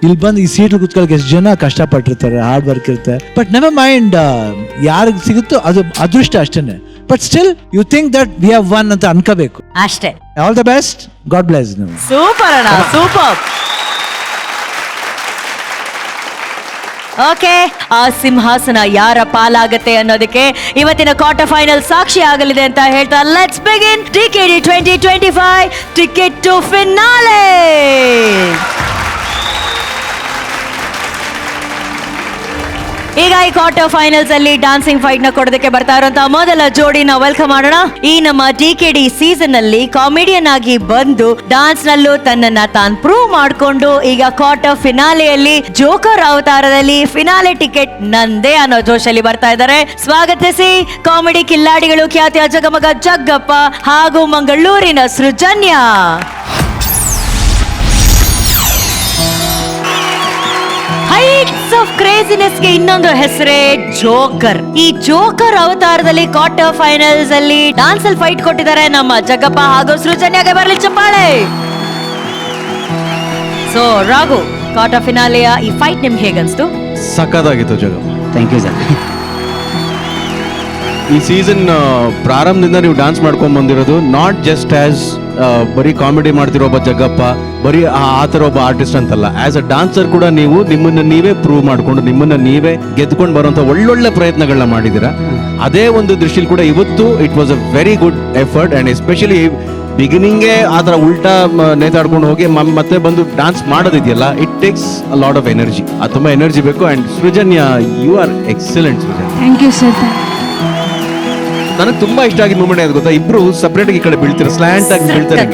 ಇಲ್ಲಿ ಬಂದು ಈ ಸೀಟ್ ಕೂತ್ಕೊಳ್ಳೋಕೆ ಎಷ್ಟು ಜನ ಕಷ್ಟಪಟ್ಟಿರ್ತಾರೆ, ಹಾರ್ಡ್ ವರ್ಕ್ ಇರುತ್ತೆ. ಬಟ್ ನೆವರ್ ಮೈಂಡ್, ಯಾರಿಗೆ ಸಿಗುತ್ತೋ ಅದು ಅದೃಷ್ಟ ಅಷ್ಟೇನೆ. But still you think that we have one ಅಂತ ಅನ್ಕೋಬೇಕು ಅಷ್ಟೇ. All the best, God bless ನೀವು. ಸೂಪರ್ ಅಣ್ಣ, ಸೂಪರ್. ಓಕೆ, ಆ ಸಿಂಹಾಸನ ಯಾರ ಪಾಲಾಗತ್ತೆ ಅನ್ನೋದಕ್ಕೆ ಇವತ್ತಿನ ಕ್ವಾರ್ಟರ್ ಫೈನಲ್ ಸಾಕ್ಷಿ ಆಗಲಿದೆ ಅಂತ ಹೇಳ್ತಾ let's begin TKD 2025 ticket to finale. ಈಗ ಈ ಕ್ವಾರ್ಟರ್ ಫೈನಲ್ಸ್ ಅಲ್ಲಿ ಡಾನ್ಸಿಂಗ್ ಫೈಟ್ ನ ಕೊಡೋದಕ್ಕೆ ಬರ್ತಾ ಇರುವಂತಹ ಮೊದಲ ಜೋಡಿನ ವೆಲ್ಕಮ್ ಮಾಡೋಣ. ಈ ನಮ್ಮ ಟಿಕೆಡಿ ಸೀಸನ್ ಅಲ್ಲಿ ಕಾಮಿಡಿಯನ್ ಆಗಿ ಬಂದು ಡಾನ್ಸ್ ನಲ್ಲೂ ತನ್ನನ್ನ ತಾನು ಪ್ರೂವ್ ಮಾಡ್ಕೊಂಡು ಈಗ ಕ್ವಾರ್ಟರ್ ಫಿನಾಲೆಯಲ್ಲಿ ಜೋಕರ್ ಅವತಾರದಲ್ಲಿ ಫಿನಾಲೆ ಟಿಕೆಟ್ ನಂದೇ ಅನ್ನೋ ಜೋಶಲ್ಲಿ ಬರ್ತಾ ಇದ್ದಾರೆ. ಸ್ವಾಗತಿಸಿ ಕಾಮಿಡಿ ಕಿಲ್ಲಾಡಿಗಳು ಖ್ಯಾತಿಯ ಜಗಮಗ ಜಗ್ಗಪ್ಪ ಹಾಗೂ ಮಂಗಳೂರಿನ ಸೃಜನ್ಯ. ಹೈಟ್ಸ್ ಆಫ್ ಕ್ರೇಜಿನೆಸ್ ಗೆ ಇನ್ನೊಂದು ಹೆಸರೇ ಜೋಕರ್. ಈ ಜೋಕರ್ ಅವತಾರದಲ್ಲಿ ಕ್ವಾರ್ಟರ್ ಫೈನಲ್ಸ್ ಅಲ್ಲಿ ಡಾನ್ಸ್ ಅಲ್ಲಿ ಫೈಟ್ ಕೊಟ್ಟಿದ್ದಾರೆ ನಮ್ಮ ಜಗ್ಗಪ್ಪ ಹಾಗೂ ಸೃಜನ್ಯಾಗೆ ಬರಲಿ ಚಪ್ಪಾಳೆ. ಸೊ ರಾಘು, ಕ್ವಾರ್ಟರ್ ಫಿನಾಲೆಯ ಈ ಫೈಟ್ ನಿಮ್ಗೆ ಹೇಗನ್ಸ್ತು? ಸಖತ್ತಾಗಿತ್ತು ಜಗಪ್ಪ. Thank you sir. ಈ ಸೀಸನ್ ಪ್ರಾರಂಭದಿಂದ ನೀವು ಡಾನ್ಸ್ ಮಾಡ್ಕೊಂಡ್ ಬಂದಿರೋದು ನಾಟ್ ಜಸ್ಟ್ ಆಸ್ ಬರೀ ಕಾಮಿಡಿ ಮಾಡ್ತಿರೋ ಒಬ್ಬ ಜಗ್ಗಪ್ಪ, ಬರೀ ಆ ಥರ ಒಬ್ಬ ಆರ್ಟಿಸ್ಟ್ ಅಂತಲ್ಲ, ಆಸ್ ಅ ಡಾನ್ಸರ್ ಕೂಡ ನೀವು ನಿಮ್ಮನ್ನ ನೀವೇ ಪ್ರೂವ್ ಮಾಡ್ಕೊಂಡು ನಿಮ್ಮನ್ನ ನೀವೇ ಗೆದ್ಕೊಂಡು ಬರುವಂತ ಒಳ್ಳೊಳ್ಳೆ ಪ್ರಯತ್ನಗಳನ್ನ ಮಾಡಿದ್ದೀರಾ. ಅದೇ ಒಂದು ದೃಷ್ಟಿಲಿ ಕೂಡ ಇವತ್ತು it was a very good effort. And especially ಬಿಗಿನಿಂಗೇ ಆ ಥರ ಉಲ್ಟಾ ನೇತಾಡ್ಕೊಂಡು ಹೋಗಿ ಮತ್ತೆ ಬಂದು ಡಾನ್ಸ್ ಮಾಡೋದಿದೆಯಲ್ಲ, it takes a lot of energy. ಅದು ತುಂಬ ಎನರ್ಜಿ ಬೇಕು. And Srujanya, you are excellent Srujanya. Thank you sir. ನನಗೆ ತುಂಬಾ ಇಷ್ಟ ಆಗಿದ್ದ ಮೂಮೆಂಟ್ ಯಾವ್ದು ಗೊತ್ತಾ? ಇಬ್ರು ಸಪರೇಟ್ ಆಗಿ ಈ ಕಡೆ ಬೀಳ್ತಾರೆ, ಸ್ಲ್ಯಾಂಟ್ ಆಗಿ ಬೀಳ್ತಾರೆ.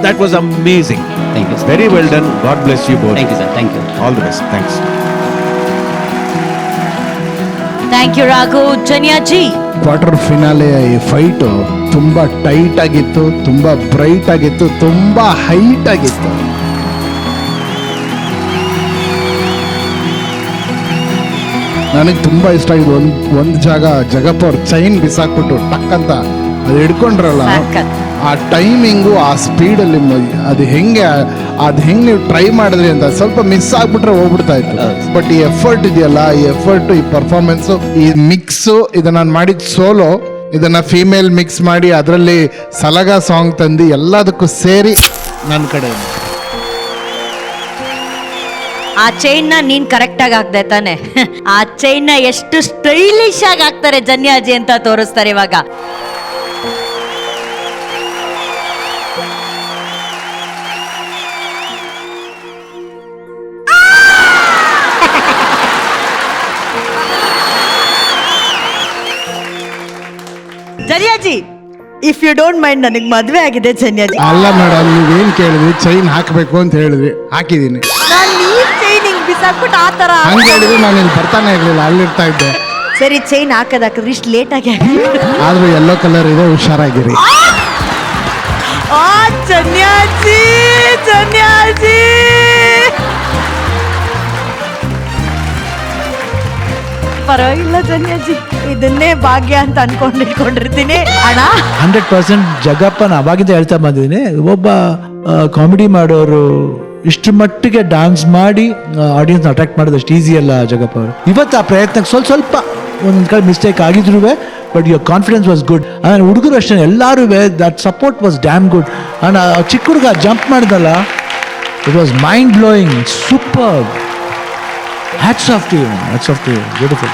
That was amazing. Thank you. Very well done. God bless you both. Thank you sir. Thank you. All the best. Thanks. Thank you Raghu. Janya ji, quarter ಫಿನಾಲೆಯ ಈ ಫೈಟು ತುಂಬಾ ಟೈಟ್ ಆಗಿತ್ತು, ತುಂಬಾ ಬ್ರೈಟ್ ಆಗಿತ್ತು, ತುಂಬಾ ಹೈಟ್ ಆಗಿತ್ತು. ನನಗೆ ತುಂಬಾ ಇಷ್ಟ ಆಗಿದೆ. ಒಂದು ಜಾಗ ಜಗಪ್ಪ ಅವ್ರ ಚೈನ್ ಬಿಸಾಕ್ಬಿಟ್ಟು ಟಕ್ ಅಂತ ಅದು ಹಿಡ್ಕೊಂಡ್ರಲ್ಲ, ಆ ಟೈಮಿಂಗು, ಆ ಸ್ಪೀಡಲ್ಲಿ ಅದು ಹೆಂಗೆ ನೀವು ಟ್ರೈ ಮಾಡಿದ್ರಿ ಅಂತ ಸ್ವಲ್ಪ ಮಿಸ್ ಆಗ್ಬಿಟ್ರೆ ಹೋಗ್ಬಿಡ್ತಾ ಇತ್ತು. ಬಟ್ ಈ ಎಫರ್ಟ್ ಇದೆಯಲ್ಲ, ಈ ಎಫರ್ಟ್, ಈ ಪರ್ಫಾರ್ಮೆನ್ಸು, ಈ ಮಿಕ್ಸು, ಇದು ನಾನು ಮಾಡಿದ ಸೋಲೋ, ಇದನ್ನ ಫೀಮೇಲ್ ಮಿಕ್ಸ್ ಮಾಡಿ ಅದರಲ್ಲಿ ಸಲಗ ಸಾಂಗ್ ತಂದು ಎಲ್ಲದಕ್ಕೂ ಸೇರಿ ನನ್ನ ಕಡೆ ಆ ಚೈನ್ ನ ನೀನ್ ಕರೆಕ್ಟ್ ಆಗಿ ಹಾಕ್ದೆ ತಾನೆ? ಆ ಚೈನ್ ನ ಎಷ್ಟು ಸ್ಟೈಲಿಶ್ ಆಗಿ ಹಾಕ್ತಾರೆ ಜನ್ಯಾಜಿ ಅಂತ ತೋರಿಸ್ತಾರೆ ಇವಾಗ. Janyaji, if you don't mind, ನನಗೆ ಮದ್ವೆ ಆಗಿದೆ ಜನ್ಯಾಜಿ. ಅಲ್ಲ ಮೇಡಮ್, ನೀವೇನ್ ಕೇಳಿದ್ರಿ? ಚೈನ್ ಹಾಕಬೇಕು ಅಂತ ಹೇಳಿದ್ರಿ, ಹಾಕಿದೀನಿ. ನಾನು ಈ ಚೈನ್ ಹಿಂಗ್ ಬಿಸಾಕ್ಬಿಟ್ಟು ಆ ತರ ಹಂಗೆ ಹೇಳಿದ್ರೆ ನಾನು ಇಲ್ಲಿ ಬರ್ತಾನೆ ಇರ್ಲಿಲ್ಲ, ಅಲ್ಲಿರ್ತಾ ಇದ್ದೆ. ಸರಿ, ಚೈನ್ ಹಾಕಿದ್ರೆ ಇಷ್ಟು ಲೇಟ್ ಆಗಿ ಆದ್ರೂ ಯೆಲ್ಲೋ ಕಲರ್ ಇದೆ, ಹುಷಾರಾಗಿರಿ. ಜನ್ಯಾಜಿ, ಜನ್ಯಾಜಿ ಪರವಾಗಿಲ್ಲ ಜನ್ಯಾಜಿ, ಇದನ್ನೇ ಭಾಗ್ಯ ಅಂತ ಅನ್ಕೊಂಡಿರ್ತೀನಿ ಅಣ್ಣ. 100% ಜಗಪ್ಪನ ಅವಾಗಿಂದ ಹೇಳ್ತಾ ಬಂದಿದ್ದೀನಿ. ಒಬ್ಬ ಕಾಮಿಡಿ ಮಾಡೋರು ಇಷ್ಟು ಮಟ್ಟಿಗೆ ಡಾನ್ಸ್ ಮಾಡಿ ಆಡಿಯನ್ಸ್ ಅಟ್ರಾಕ್ಟ್ ಮಾಡೋದು ಅಷ್ಟು ಈಸಿ ಅಲ್ಲ ಜಗಪ್ಪ ಅವರು. ಇವತ್ತು ಆ ಪ್ರಯತ್ನಕ್ಕೆ ಸ್ವಲ್ಪ ಒಂದೊಂದು ಕಡೆ ಮಿಸ್ಟೇಕ್ ಆಗಿದ್ರು, but your confidence was good. ಆಮೇಲೆ ಹುಡುಗರು ಅಷ್ಟೇ ಎಲ್ಲರೂ that support was damn good. And ಚಿಕ್ಕ ಹುಡುಗ ಜಂಪ್ ಮಾಡಿದಲ್ಲ, it was mind blowing, super. Hats off to you, hats off to you, beautiful.